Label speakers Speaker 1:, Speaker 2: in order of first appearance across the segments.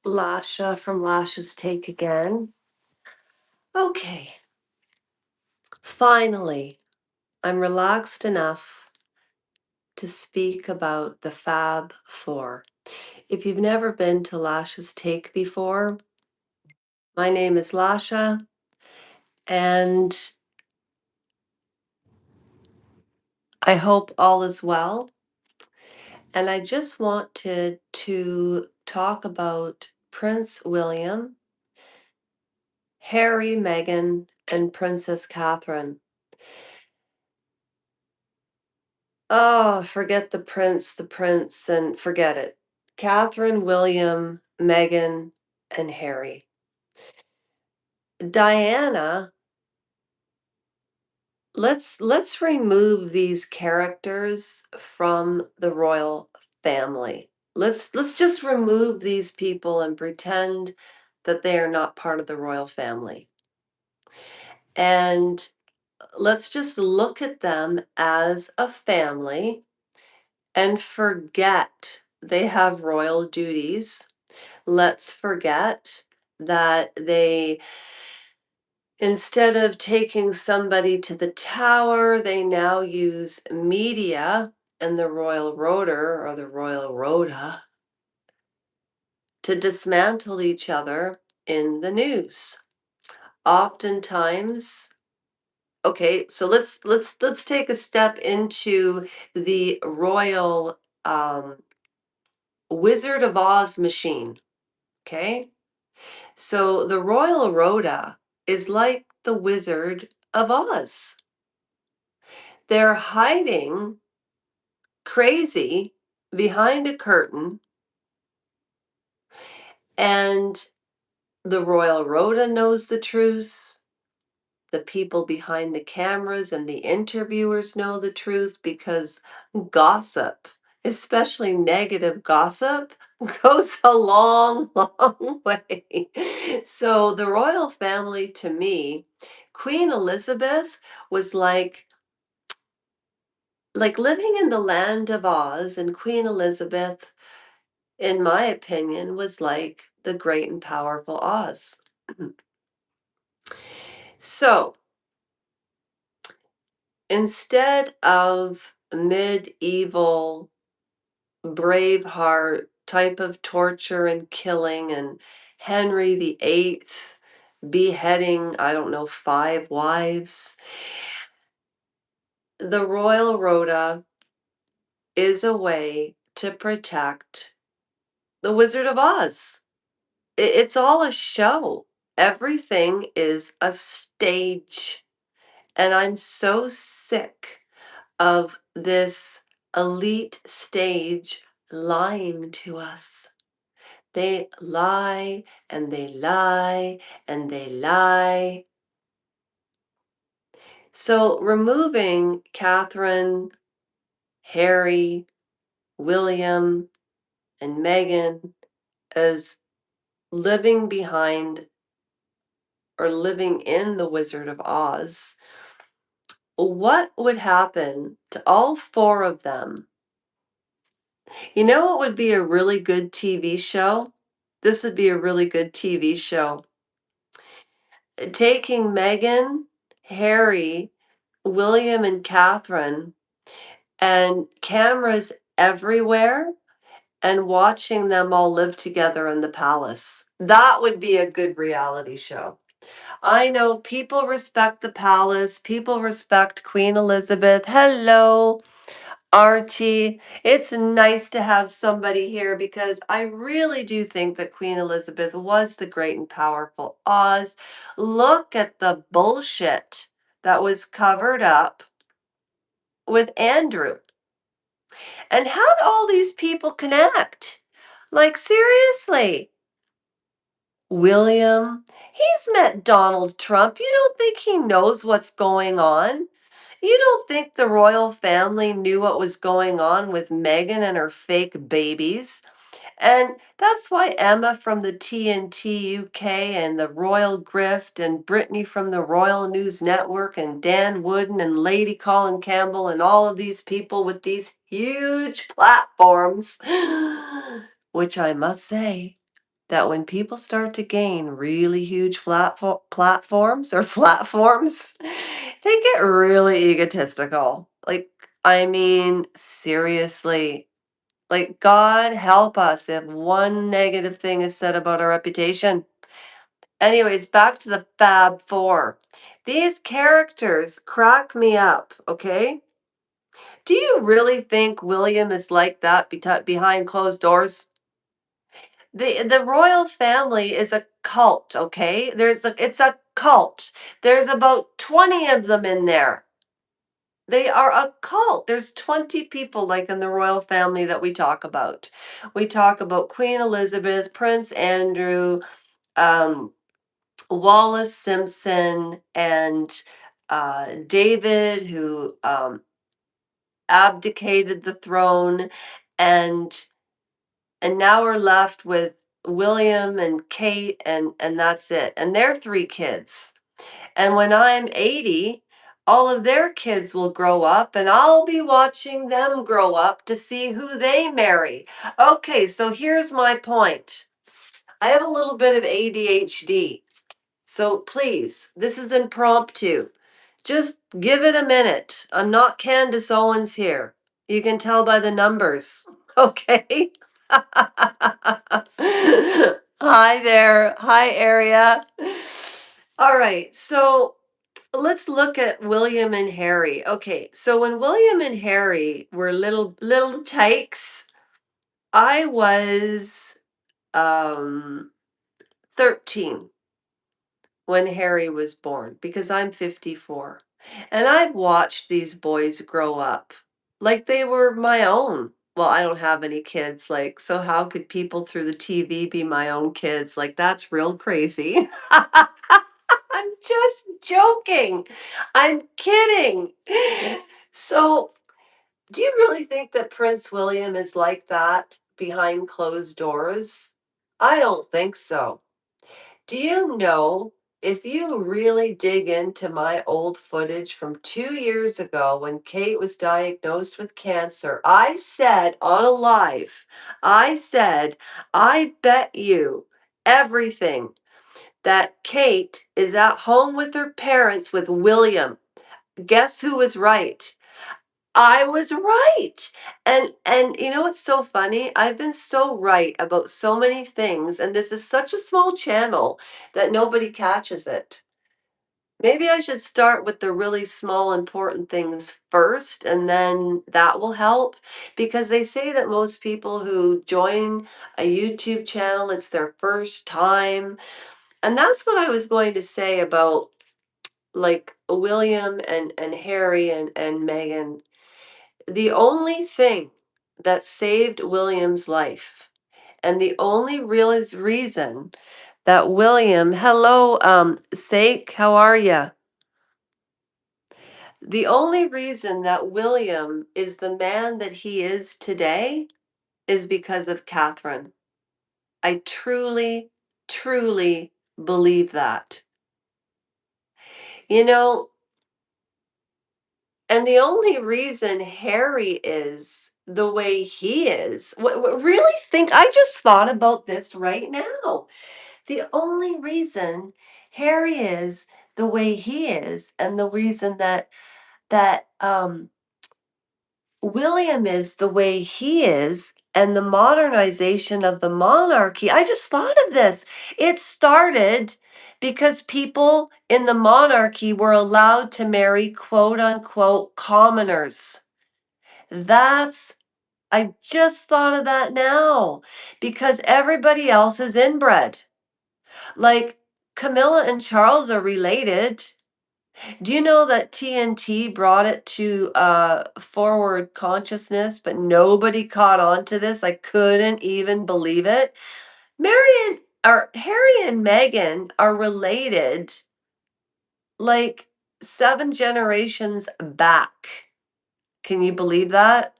Speaker 1: Lasha from Lashas Take again. Okay, finally, I'm relaxed enough to speak about the Fab Four. If you've never been to Lashas Take before, my name is Lasha, and I hope all is well. And I just wanted to talk about Prince William, Harry, Meghan, and Princess Catherine. Oh, forget the prince, and forget it. Catherine, William, Meghan, and Harry. Diana, let's remove these characters from the royal family. Let's just remove these people and pretend that they are not part of the royal family. And let's just look at them as a family and forget they have royal duties. Let's forget that they, instead of taking somebody to the tower, they now use media and the royal rotor or the royal rota to dismantle each other in the news. Oftentimes, okay, so let's take a step into the royal Wizard of Oz machine. Okay, so the royal rota is like the Wizard of Oz. They're hiding crazy behind a curtain, and the royal rota knows the truth. The people behind the cameras and the interviewers know the truth because gossip, especially negative gossip, goes a long, long way. So the royal family, to me, Queen Elizabeth was like living in the land of Oz, and Queen Elizabeth, in my opinion, was like the great and powerful Oz. So instead of medieval Braveheart type of torture and killing and Henry VIII beheading, I don't know, 5 wives, the royal rota is a way to protect the Wizard of Oz. It's all a show. Everything is a stage. And I'm so sick of this elite stage lying to us. They lie and they lie and they lie. So removing Catherine, Harry, William, and Meghan as living behind or living in the Wizard of Oz, what would happen to all four of them? You know what would be a really good TV show? This would be a really good TV show. Taking Meghan, Harry, William, and Catherine, and cameras everywhere, and watching them all live together in the palace. That would be a good reality show. I know people respect the palace, people respect Queen Elizabeth. Hello, Archie. It's nice to have somebody here because I really do think that Queen Elizabeth was the great and powerful Oz. Look at the bullshit that was covered up with Andrew. And how do all these people connect? Like, seriously. William, he's met Donald Trump. You don't think he knows what's going on? You don't think the royal family knew what was going on with Meghan and her fake babies? And that's why Emma from the TNT UK and the Royal Grift and Brittany from the Royal News Network and Dan Wooden and Lady Colin Campbell and all of these people with these huge platforms, which I must say, that when people start to gain really huge platforms or flatforms, they get really egotistical. Like, I mean, seriously. Like, God help us if one negative thing is said about our reputation. Anyways, back to the Fab Four. These characters crack me up, okay? Do you really think William is like that behind closed doors? The royal family is a cult, okay? It's a cult. There's about 20 of them in there. They are a cult. There's 20 people like in the royal family that we talk about. We talk about Queen Elizabeth, Prince Andrew, um, Wallace Simpson, and David, who abdicated the throne, and now we're left with William and Kate, and that's it. And their three kids. And when I'm 80, all of their kids will grow up, and I'll be watching them grow up to see who they marry. Okay, so here's my point. I have a little bit of ADHD. So please, this is impromptu. Just give it a minute. I'm not Candace Owens here. You can tell by the numbers. Okay? Hi there. Hi, area. All right. So let's look at William and Harry. Okay. So when William and Harry were little tykes, I was 13 when Harry was born because I'm 54. And I've watched these boys grow up like they were my own. Well, I don't have any kids, like, so how could people through the TV be my own kids? Like, that's real crazy. I'm just joking. I'm kidding. So, do you really think that Prince William is like that behind closed doors? I don't think so. Do you know, if you really dig into my old footage from 2 years ago when Kate was diagnosed with cancer, I said on a live, I said, I bet you everything that Kate is at home with her parents with William. Guess who was right? I was right. And you know what's so funny? I've been so right about so many things, and this is such a small channel that nobody catches it. Maybe I should start with the really small important things first, and then that will help, because they say that most people who join a YouTube channel, it's their first time. And that's what I was going to say about like William and Harry and Meghan. The only thing that saved William's life, and the only real reason that William, hello, Sake, how are you? The only reason that William is the man that he is today is because of Catherine. I truly, truly believe that. You know, and the only reason Harry is the way he is, really think, I just thought about this right now. The only reason Harry is the way he is, and the reason that William is the way he is, and the modernization of the monarchy. I just thought of this. It started because people in the monarchy were allowed to marry quote unquote commoners. That's, I just thought of that now, because everybody else is inbred. Like, Camilla and Charles are related. Do you know that TNT brought it to forward consciousness, but nobody caught on to this? I couldn't even believe it. Marion or Harry and Meghan are related like 7 generations back. Can you believe that?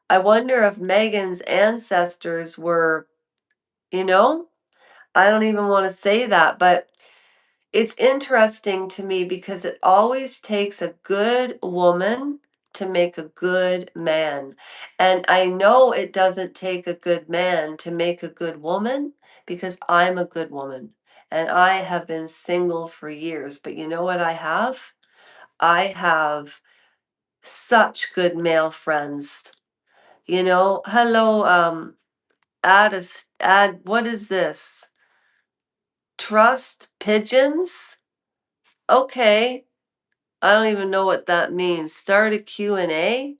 Speaker 1: I wonder if Meghan's ancestors were, you know, I don't even want to say that, but it's interesting to me because it always takes a good woman to make a good man. And I know it doesn't take a good man to make a good woman because I'm a good woman. And I have been single for years. But you know what I have? I have such good male friends. Hello, what is this? Trust pigeons? Okay. I don't even know what that means. Start a Q&A?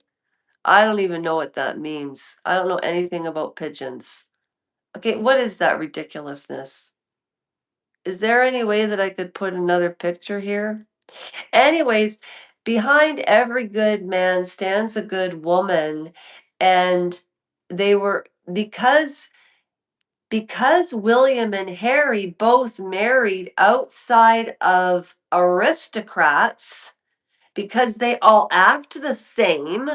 Speaker 1: I don't even know what that means. I don't know anything about pigeons. Okay, what is that ridiculousness? Is there any way that I could put another picture here? Anyways, behind every good man stands a good woman, and they were because William and Harry both married outside of aristocrats, because they all act the same.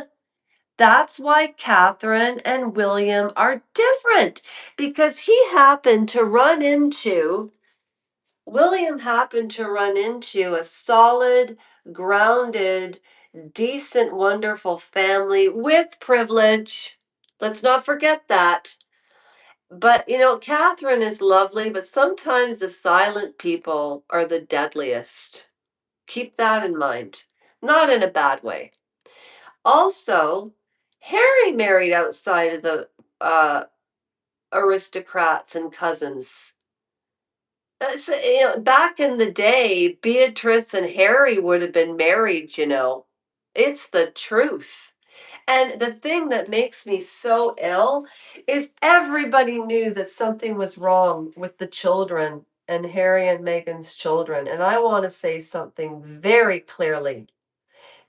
Speaker 1: That's why Catherine and William are different, because William happened to run into a solid, grounded, decent, wonderful family with privilege. Let's not forget that. But, Catherine is lovely, but sometimes the silent people are the deadliest. Keep that in mind. Not in a bad way. Also, Harry married outside of the uh, aristocrats and cousins. Back in the day, Beatrice and Harry would have been married. It's the truth. And the thing that makes me so ill is everybody knew that something was wrong with the children and Harry and Meghan's children. And I want to say something very clearly.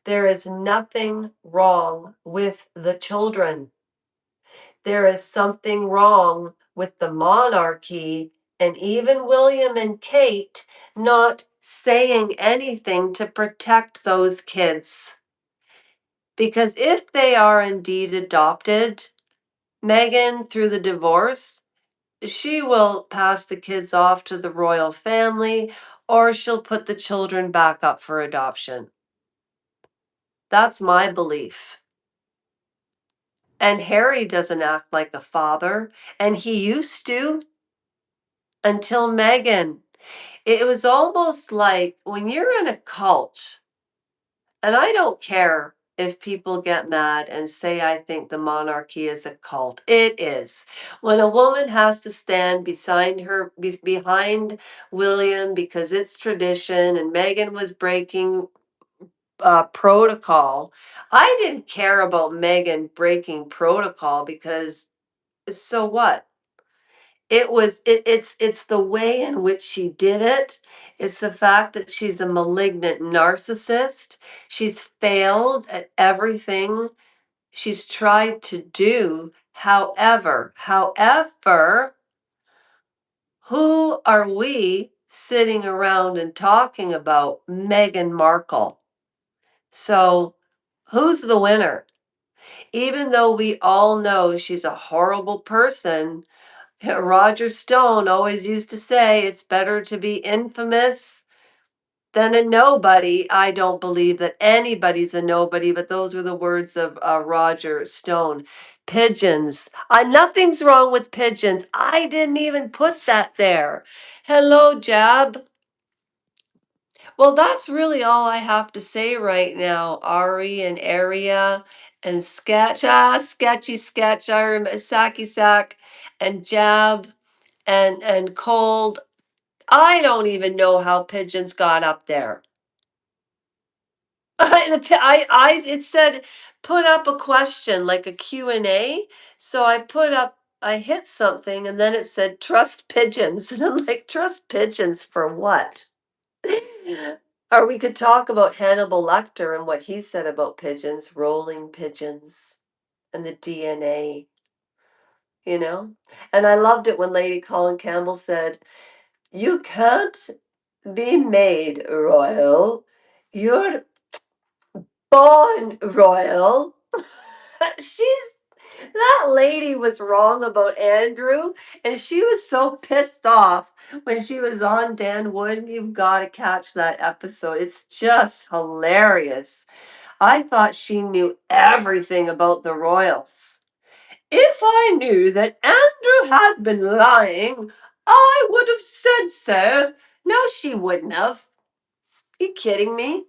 Speaker 1: There is nothing wrong with the children. There is something wrong with the monarchy and even William and Kate not saying anything to protect those kids. Because if they are indeed adopted, Meghan, through the divorce, she will pass the kids off to the royal family, or she'll put the children back up for adoption. That's my belief. And Harry doesn't act like a father, and he used to until Meghan. It was almost like when you're in a cult, and I don't care if people get mad and say I think the monarchy is a cult. It is. When a woman has to stand behind William because it's tradition and Meghan was breaking protocol. I didn't care about Meghan breaking protocol because so what? It's the way in which she did it. It's the fact that she's a malignant narcissist. She's failed at everything she's tried to do. However, who are we sitting around and talking about Meghan Markle? So, who's the winner? Even though we all know she's a horrible person, Roger Stone always used to say it's better to be infamous than a nobody. I don't believe that anybody's a nobody, but those are the words of Roger Stone. Pigeons. Nothing's wrong with pigeons. I didn't even put that there. Hello, Jab. Well, that's really all I have to say right now. Ari and Aria and Sketch. Sketchy Sketch. I remember Sacky Sack and Jab and Cold. I don't even know how pigeons got up there. It said put up a question like a Q&A. So I hit something and then it said trust pigeons. And I'm like, trust pigeons for what? Or we could talk about Hannibal Lecter and what he said about pigeons, rolling pigeons, and the DNA. And I loved it when Lady Colin Campbell said, "You can't be made royal. You're born royal." She's That lady was wrong about Andrew, and she was so pissed off when she was on Dan Wood. You've got to catch that episode. It's just hilarious. I thought she knew everything about the royals. If I knew that Andrew had been lying, I would have said so. No, she wouldn't have. You kidding me?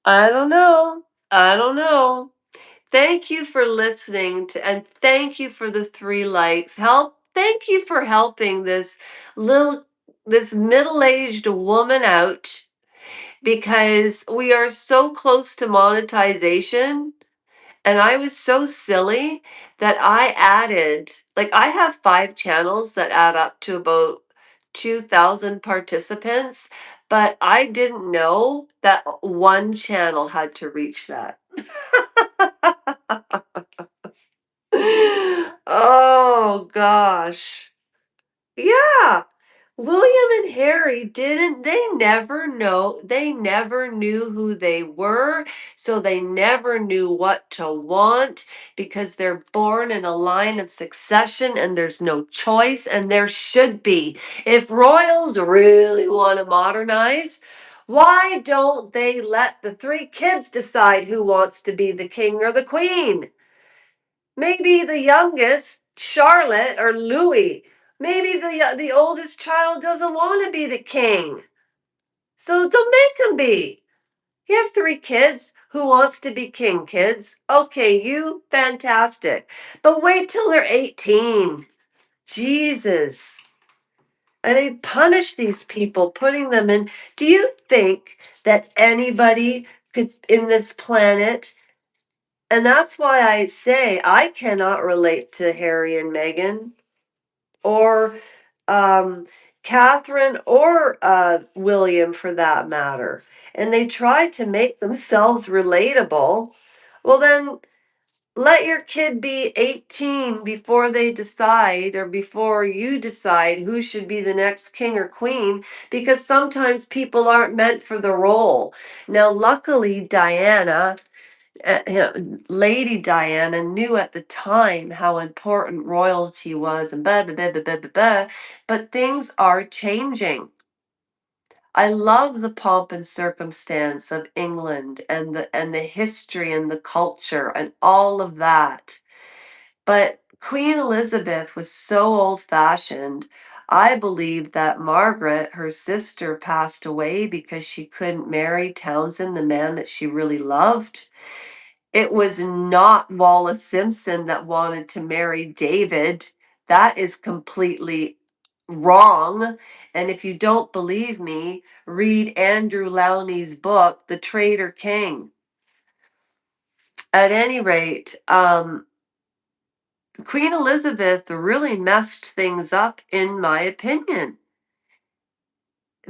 Speaker 1: I don't know. I don't know. Thank you for listening to, and thank you for the 3 likes. Thank you for helping little, this middle-aged woman out, because we are so close to monetization. And I was so silly that I added, like, I have 5 channels that add up to about 2,000 participants, but I didn't know that one channel had to reach that. Oh gosh. Yeah. William and Harry they never knew who they were, so they never knew what to want, because they're born in a line of succession and there's no choice, and there should be. If royals really want to modernize, why don't they let the 3 kids decide who wants to be the king or the queen? Maybe the youngest, Charlotte or Louis. Maybe the oldest child doesn't want to be the king. So don't make him be. You have 3 kids. Who wants to be king, kids? Okay, you, fantastic. But wait till they're 18. Jesus. And they punish these people, putting them in. Do you think that anybody could in this planet, and that's why I say I cannot relate to Harry and Meghan, or Catherine, or William for that matter. And they try to make themselves relatable. Well, then let your kid be 18 before they decide, or before you decide who should be the next king or queen, because sometimes people aren't meant for the role. Now, luckily, Lady Diana knew at the time how important royalty was, and blah, blah, blah, blah, blah, blah, blah, but things are changing. I love the pomp and circumstance of England, and the history and the culture and all of that. But Queen Elizabeth was so old-fashioned. I believe that Margaret, her sister, passed away because she couldn't marry Townsend, the man that she really loved. It was not Wallace Simpson that wanted to marry David. That is completely wrong. And if you don't believe me, read Andrew Lowney's book, The Traitor King. At any rate, Queen Elizabeth really messed things up, in my opinion.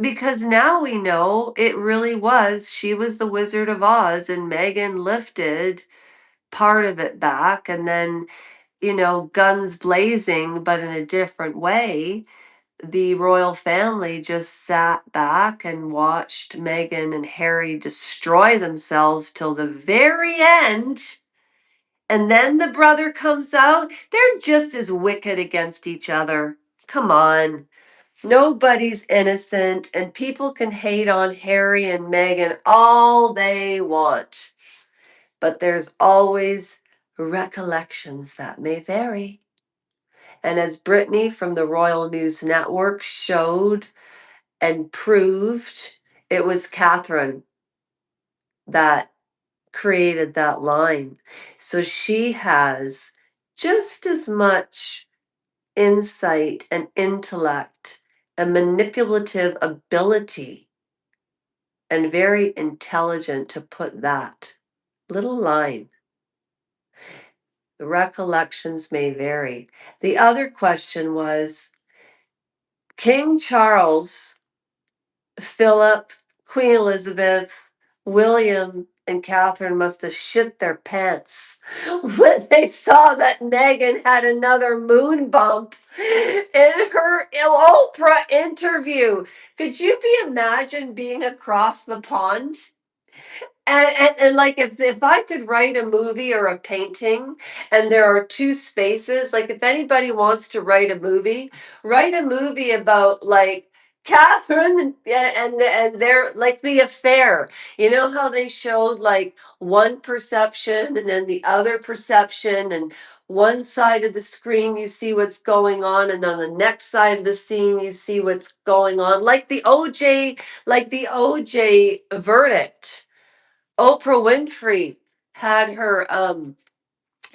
Speaker 1: Because now we know it really was, she was the Wizard of Oz, and Meghan lifted part of it back, and then, guns blazing, but in a different way, the royal family just sat back and watched Meghan and Harry destroy themselves till the very end. And then the brother comes out. They're just as wicked against each other. Come on. Nobody's innocent, and people can hate on Harry and Meghan all they want. But there's always recollections that may vary. And as Brittany from the Royal News Network showed and proved, it was Catherine that created that line. So she has just as much insight and intellect and manipulative ability, and very intelligent to put that little line. The recollections may vary. The other question was King Charles, Philip, Queen Elizabeth, William, and Catherine must have shit their pants when they saw that Meghan had another moon bump in her Oprah interview. Could you imagine being across the pond? And like, if I could write a movie or a painting, and there are 2 spaces, like if anybody wants to write a movie about, like, Catherine and they're like the affair. You know how they showed like one perception and then the other perception, and one side of the screen you see what's going on, and on the next side of the scene you see what's going on. Like the OJ verdict. Oprah Winfrey had her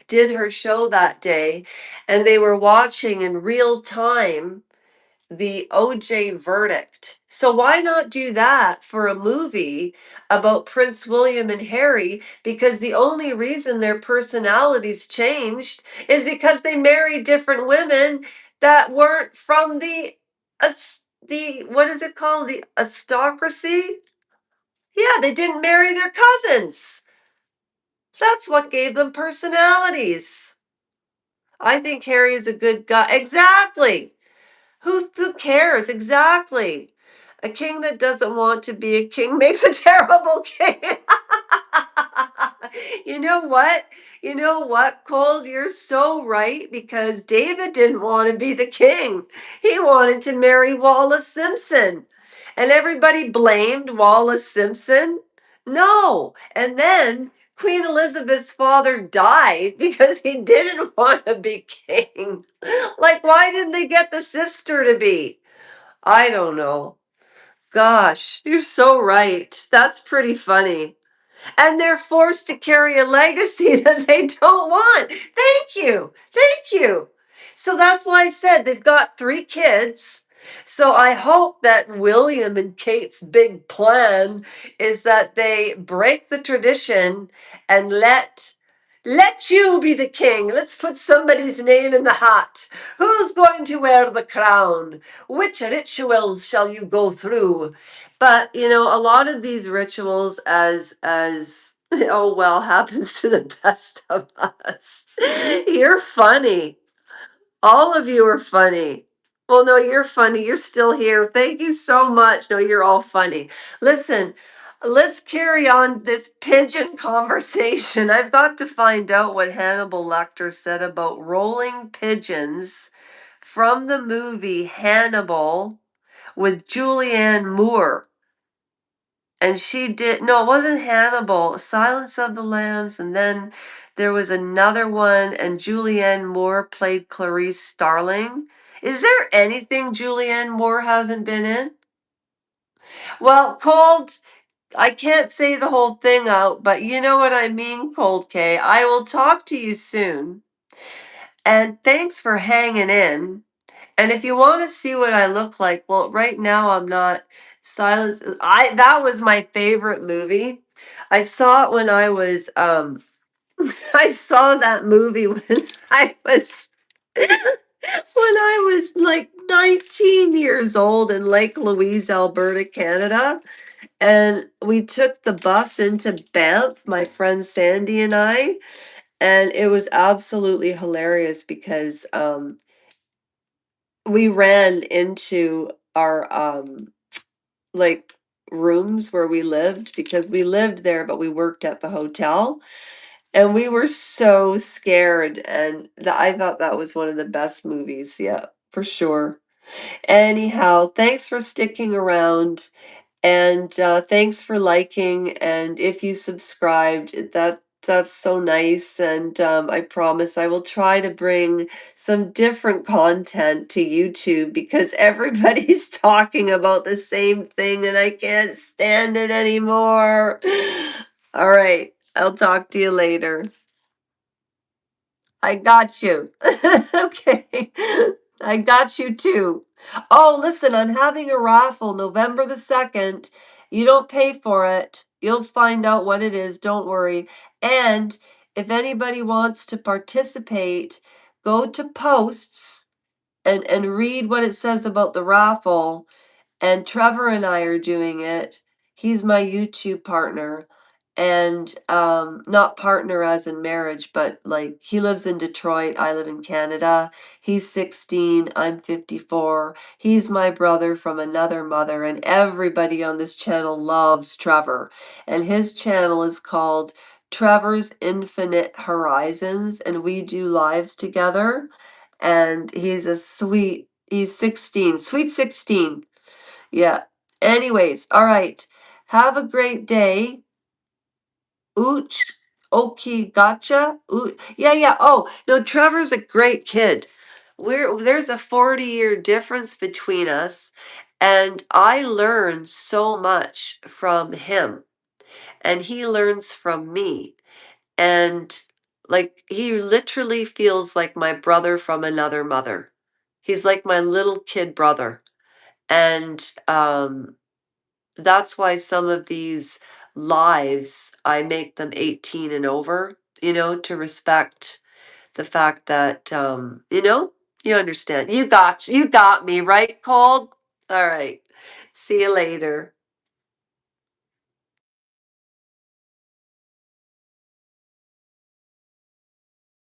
Speaker 1: did her show that day, and they were watching in real time the OJ verdict. So why not do that for a movie about Prince William and Harry? Because the only reason their personalities changed is because they married different women that weren't from the what is it called? The aristocracy? Yeah, they didn't marry their cousins. That's what gave them personalities. I think Harry is a good guy. Exactly. Who cares? Exactly. A king that doesn't want to be a king makes a terrible king. You know what? You know what, Cole? You're so right, because David didn't want to be the king. He wanted to marry Wallace Simpson. And everybody blamed Wallace Simpson. No. And then Queen Elizabeth's father died because he didn't want to be king. Like, why didn't they get the sister to be? I don't know. Gosh, you're so right. That's pretty funny. And they're forced to carry a legacy that they don't want. Thank you. Thank you. So that's why I said they've got 3 kids. So I hope that William and Kate's big plan is that they break the tradition and let you be the king. Let's put somebody's name in the hat. Who's going to wear the crown? Which rituals shall you go through? But a lot of these rituals, as oh well, happens to the best of us. You're funny. All of you are funny. Well, no, you're funny. You're still here. Thank you so much. No, you're all funny. Listen, let's carry on this pigeon conversation. I've got to find out what Hannibal Lecter said about rolling pigeons from the movie Hannibal with Julianne Moore. And she did, no, it wasn't Hannibal, Silence of the Lambs, and then there was another one, and Julianne Moore played Clarice Starling. Is there anything Julianne Moore hasn't been in? Well, I can't say the whole thing out, but you know what I mean, Cold K. I will talk to you soon. And thanks for hanging in. And if you want to see what I look like, well, right now I'm not. Silence. That was my favorite movie. I saw it when I was I saw that movie when I was when I was like 19 years old in Lake Louise, Alberta, Canada. And we took the bus into Banff, my friend Sandy and I, and it was absolutely hilarious because we ran into our like rooms where we lived, because we lived there but we worked at the hotel, and we were so scared, and I thought that was one of the best movies, yeah, for sure. Anyhow, thanks for sticking around. And thanks for liking. And if you subscribed, that's so nice. And I promise I will try to bring some different content to YouTube, because everybody's talking about the same thing and I can't stand it anymore. All right. I'll talk to you later. I got you. Okay. I got you too. Oh, listen, I'm having a raffle November the 2nd. You don't pay for it. You'll find out what it is. Don't worry. And if anybody wants to participate, go to posts and read what it says about the raffle. And Trevor and I are doing it. He's my YouTube partner. And not partner as in marriage, but like he lives in Detroit, I live in Canada. He's 16, I'm 54. He's my brother from another mother, and everybody on this channel loves Trevor. And his channel is called Trevor's Infinite Horizons, and we do lives together. And he's 16, sweet 16. Yeah. Anyways, all right. Have a great day. Ooch. Okay, gotcha. Ooh, yeah, yeah. Oh, no, Trevor's a great kid. There's a 40-year difference between us, and I learn so much from him, and he learns from me. And like he literally feels like my brother from another mother. He's like my little kid brother. And that's why some of these lives, I make them 18 and over, to respect the fact that, you understand. You got me, right, Cold? All right. See you later.